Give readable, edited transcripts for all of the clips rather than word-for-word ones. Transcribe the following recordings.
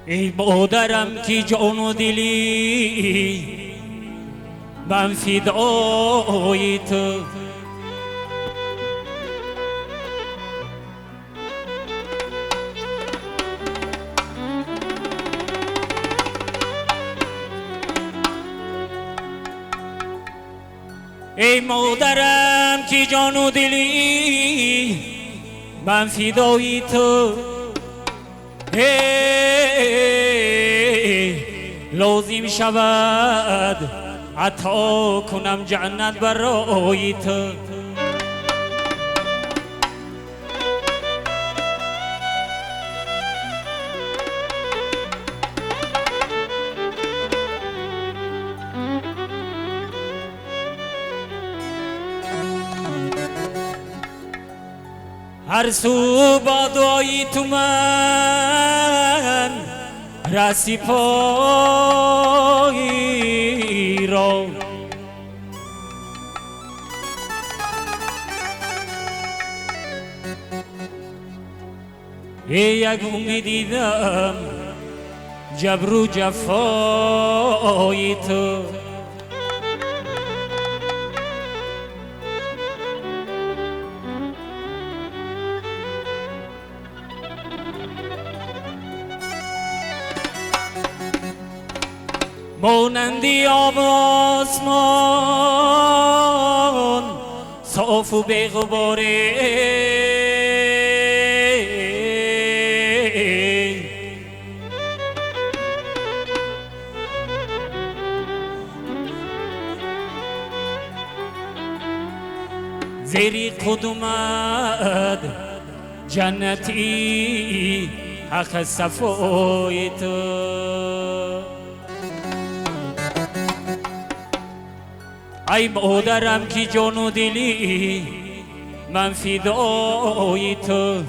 ای مادرم که جان و دلی من فدای تو، ای مادرم که جان و دلی من فدای تو، لازم شود عطا کنم جنت برای تو. هر سو با دعای تو من رسی پایی را، یک امید دیدم جبر و جفای تو. مانندی آب آسمان صاف و بی غباره، زیری قدومت جنتی حق صفای تو. ای مادرم که جان و دلی من فدای تو،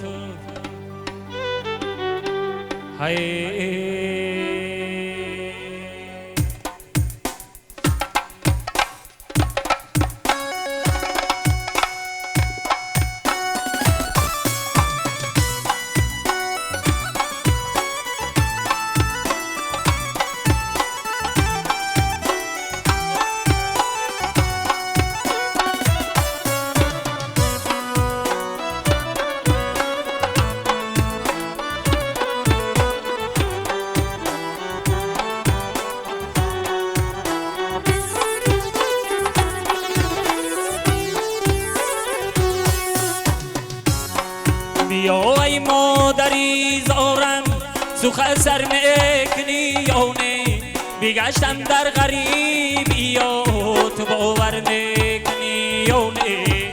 بیا ای مادری زارم سوخه سر میکنی یونه، بگشتم در غریبی تو باور میکنی یونه.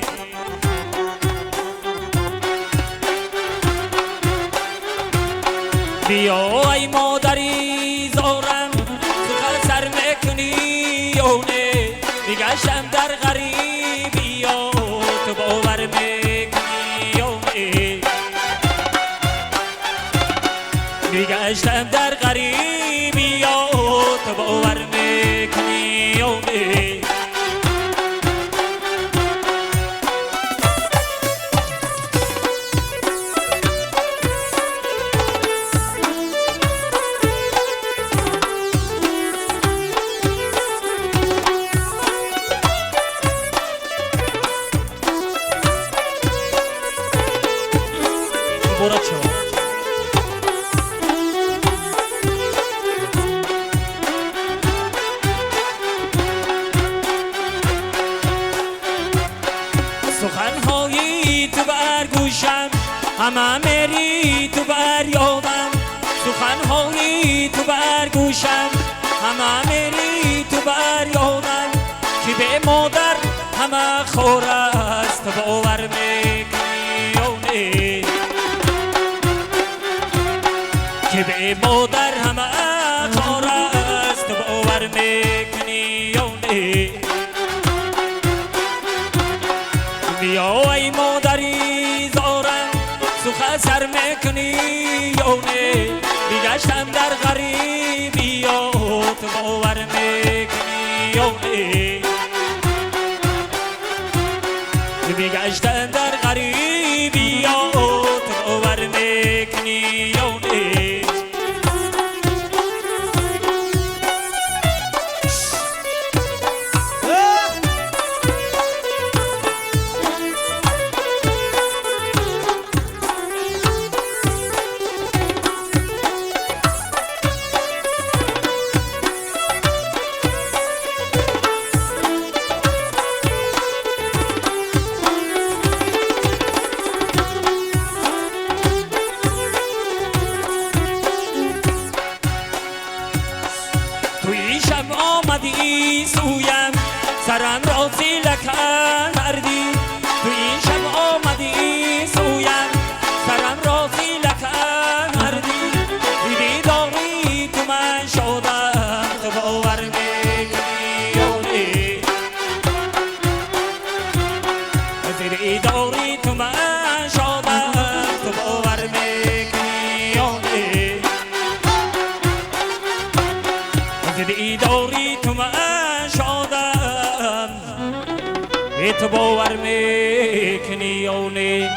بیا ای مادری زارم سوخه سر میکنی یونه، بگشتم در غریبی تو باور میکنی یونه. بگشتم در غریبی تو باور میکنی یونه. سخنهایی تو بر گوشم همه میری تو بر یادم، سخنهایی تو بر گوشم همه میری تو بر یادم، که به مادر همه خور است باور میکنی یونه، که به مادر همه خور است باور میکنی یونه. بیا ای مادری زارم سوخه سر میکنی یونه، بگشتم در غریبی تو باور میکنی یونه. بگشتم در غریبی تو باور میکنی یونه. آمدی سویم سرم را زیر کردی تو این شب آمدی سویم سرم را زیر کردی دیدی داری تو من شدم تو باور میکنی یونی دیدی داری تو من شدم تو باور میکنی یونی دیدی داری تو من شدم تو باور میکنی یونی